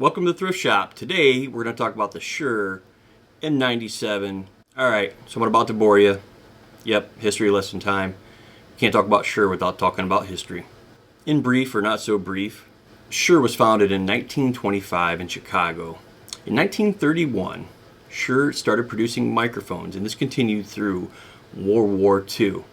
Welcome to the Thrift Shop. Today we're going to talk about the Shure M97. Alright, so I'm about to bore you. Yep, history lesson time. Can't talk about Shure without talking about history. In brief or not so brief, Shure was founded in 1925 in Chicago. In 1931, Shure started producing microphones, and this continued through World War II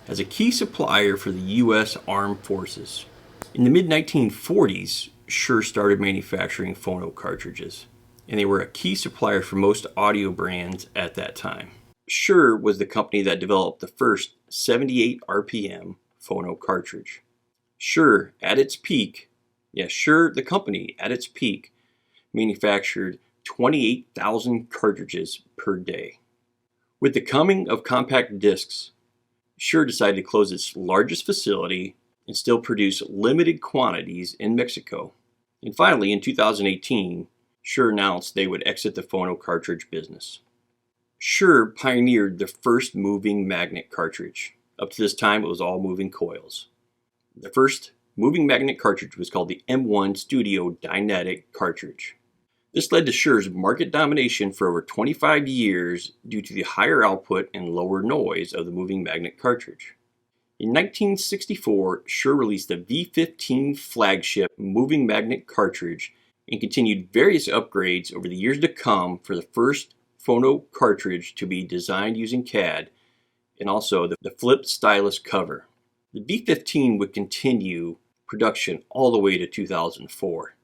as a key supplier for the U.S. Armed Forces. In the mid-1940s, Shure started manufacturing phono cartridges, and they were a key supplier for most audio brands at that time. Shure was the company that developed the first 78 RPM phono cartridge. Shure, at its peak, Shure, the company, at its peak, manufactured 28,000 cartridges per day. With the coming of compact discs, Shure decided to close its largest facility and still produce limited quantities in Mexico. And finally, in 2018, Shure announced they would exit the phono cartridge business. Shure pioneered the first moving magnet cartridge. Up to this time, it was all moving coils. The first moving magnet cartridge was called the M1 Studio Dynetic cartridge. This led to Shure's market domination for over 25 years due to the higher output and lower noise of the moving magnet cartridge. In 1964, Shure released the V15 flagship moving magnet cartridge and continued various upgrades over the years to come for the first phono cartridge to be designed using CAD, and also the flipped stylus cover. The V15 would continue production all the way to 2004.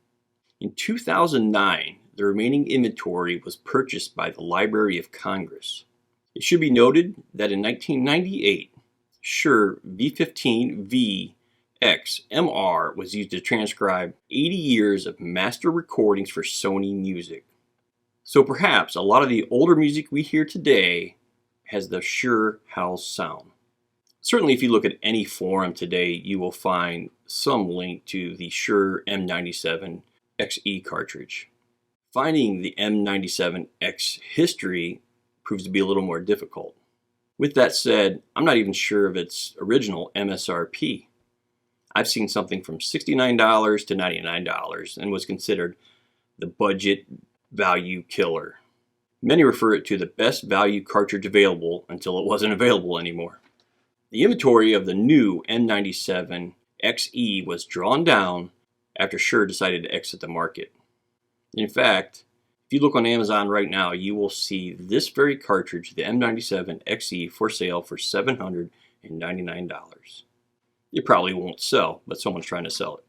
In 2009, the remaining inventory was purchased by the Library of Congress. It should be noted that in 1998, Shure V15VX-MR was used to transcribe 80 years of master recordings for Sony Music. So perhaps a lot of the older music we hear today has the Shure house sound. Certainly if you look at any forum today, you will find some link to the Shure M97xE cartridge. Finding the M97X history proves to be a little more difficult. With that said, I'm not even sure of its original MSRP. I've seen something from $69 to $99 and was considered the budget value killer. Many refer it to the best value cartridge available until it wasn't available anymore. The inventory of the new M97xE was drawn down after Shure decided to exit the market. In fact, if you look on Amazon right now, you will see this very cartridge, the M97xE, for sale for $799. It probably won't sell, but someone's trying to sell it.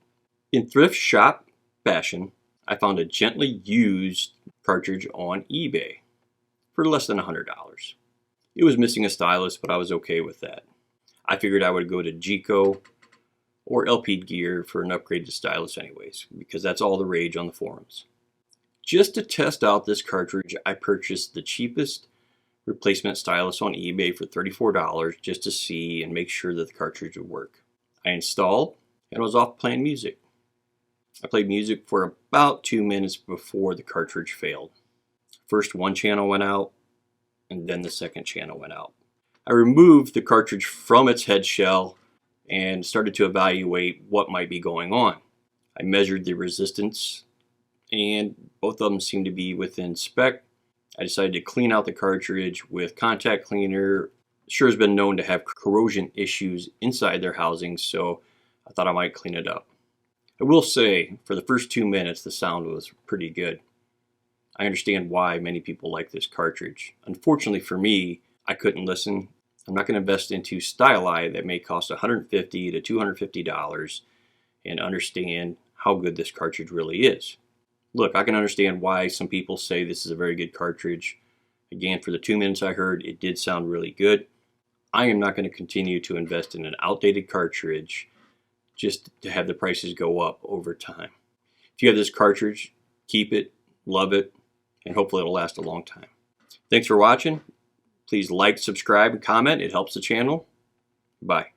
In thrift shop fashion, I found a gently used cartridge on eBay for less than $100. It was missing a stylus, but I was okay with that. I figured I would go to Gico or LP Gear for an upgraded stylus anyways, because that's all the rage on the forums. Just to test out this cartridge, I purchased the cheapest replacement stylus on eBay for $34 just to see and make sure that the cartridge would work. I installed and was off playing music. I played music for about 2 minutes before the cartridge failed. First one channel went out, and then the second channel went out. I removed the cartridge from its head shell and started to evaluate what might be going on. I measured the resistance, and both of them seemed to be within spec. I decided to clean out the cartridge with contact cleaner. Sure has been known to have corrosion issues inside their housings, so I thought I might clean it up. I will say, for the first 2 minutes, the sound was pretty good. I understand why many people like this cartridge. Unfortunately for me, I couldn't listen. I'm not going to invest into styli that may cost $150 to $250 and understand how good this cartridge really is. Look, I can understand why some people say this is a very good cartridge. Again, for the 2 minutes I heard, it did sound really good. I am not going to continue to invest in an outdated cartridge just to have the prices go up over time. If you have this cartridge, keep it, love it, and hopefully it'll last a long time. Thanks for watching. Please like, subscribe, and comment. It helps the channel. Bye.